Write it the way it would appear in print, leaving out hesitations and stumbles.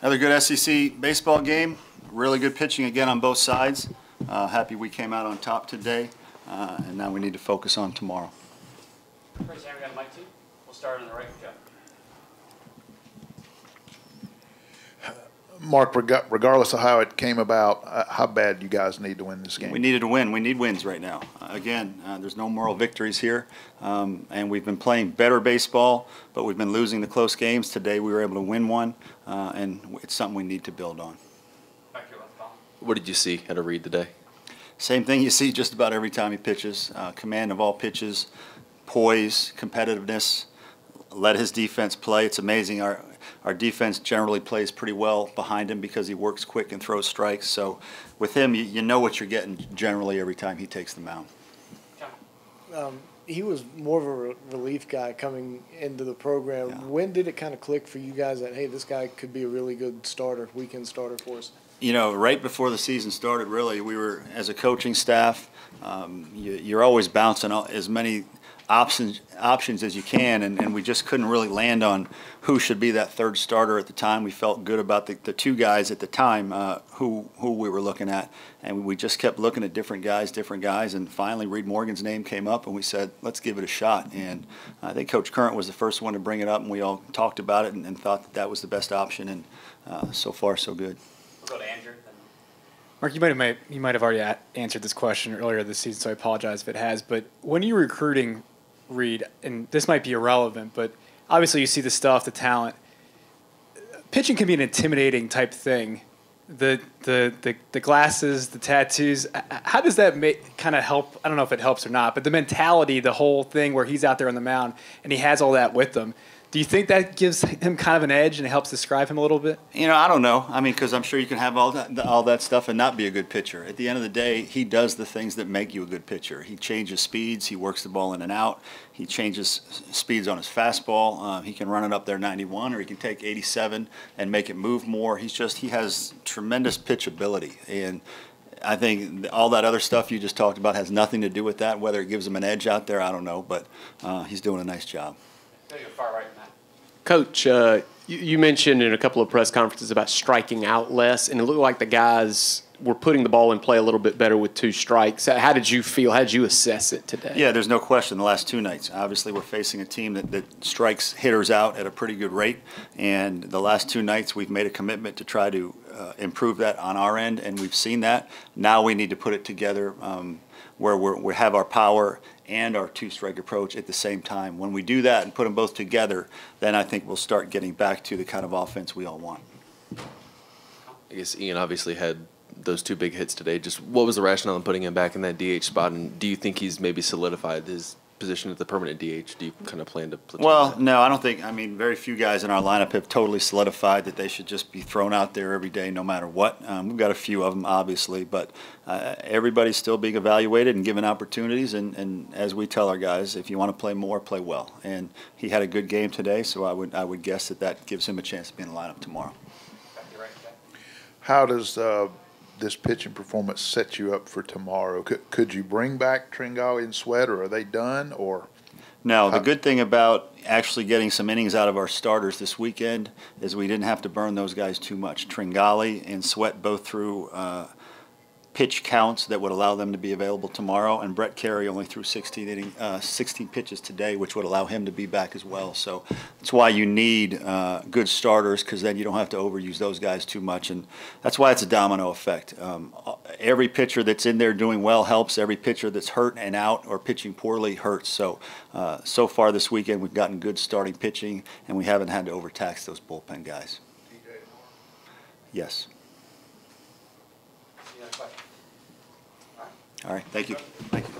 Another good SEC baseball game. Really good pitching again on both sides. Happy we came out on top today, and now we need to focus on tomorrow. First, we got a mic too. We'll start on the right with Jeff. Mark, regardless of how it came about, how bad you guys need to win this game? We needed to win. We need wins right now. Again, there's no moral victories here, and we've been playing better baseball, but we've been losing the close games. Today we were able to win one, and it's something we need to build on. What did you see at a read today? Same thing you see just about every time he pitches. Command of all pitches, poise, competitiveness, let his defense play. It's amazing. Our defense generally plays pretty well behind him because he works quick and throws strikes. So with him, you know what you're getting generally every time he takes the mound. He was more of a relief guy coming into the program. Yeah. When did it kind of click for you guys that, hey, this guy could be a really good starter, weekend starter for us? You know, right before the season started, really, we were, as a coaching staff, you're always bouncing as many options as you can, and we just couldn't really land on who should be that third starter at the time. We felt good about the two guys at the time who we were looking at, and we just kept looking at different guys, and finally Reed Morgan's name came up, and we said, let's give it a shot. And I think Coach Current was the first one to bring it up, and we all talked about it and thought that was the best option, and so far so good. We'll go to Andrew. Mark, you might have already answered this question earlier this season, so I apologize if it has. But when you're recruiting Reed, and this might be irrelevant, but obviously you see the stuff, the talent. Pitching can be an intimidating type thing. The glasses, the tattoos. How does that kind of help? I don't know if it helps or not, but the mentality, the whole thing where he's out there on the mound and he has all that with him. Do you think that gives him kind of an edge and it helps describe him a little bit? You know, I don't know. I mean, because I'm sure you can have all that stuff and not be a good pitcher. At the end of the day, he does the things that make you a good pitcher. He changes speeds. He works the ball in and out. He changes speeds on his fastball. He can run it up there 91, or he can take 87 and make it move more. He has tremendous pitch ability. And I think all that other stuff you just talked about has nothing to do with that. Whether it gives him an edge out there, I don't know. But he's doing a nice job. Far right, Matt. Coach, you mentioned in a couple of press conferences about striking out less, and it looked like the guys were putting the ball in play a little bit better with 2 strikes. How did you feel? How did you assess it today? Yeah, there's no question. The last 2 nights, obviously, we're facing a team that strikes hitters out at a pretty good rate, and the last 2 nights we've made a commitment to try to improve that on our end, and we've seen that. Now we need to put it together where we have our power and our 2-strike approach at the same time. When we do that and put them both together, then I think we'll start getting back to the kind of offense we all want. I guess Ian obviously had those 2 big hits today. Just what was the rationale in putting him back in that DH spot, and do you think he's maybe solidified his position at the permanent DH? Do you kind of plan to platoon Well, that? no, I don't think. I mean, very few guys in our lineup have totally solidified that they should just be thrown out there every day no matter what. We've got a few of them, obviously, but everybody's still being evaluated and given opportunities. And as we tell our guys, if you want to play more, play well. And he had a good game today, so I would guess that gives him a chance to be in the lineup tomorrow. How does this pitching performance set you up for tomorrow? Could you bring back Tringali and Sweat, or are they done? Or no, the good thing about actually getting some innings out of our starters this weekend is we didn't have to burn those guys too much. Tringali and Sweat both threw pitch counts that would allow them to be available tomorrow, and Brett Carey only threw 16 pitches today, which would allow him to be back as well. So that's why you need good starters, because then you don't have to overuse those guys too much, and that's why it's a domino effect. Every pitcher that's in there doing well helps. Every pitcher that's hurt and out or pitching poorly hurts. So so far this weekend we've gotten good starting pitching, and we haven't had to overtax those bullpen guys. Yes. All right, thank you. Thank you.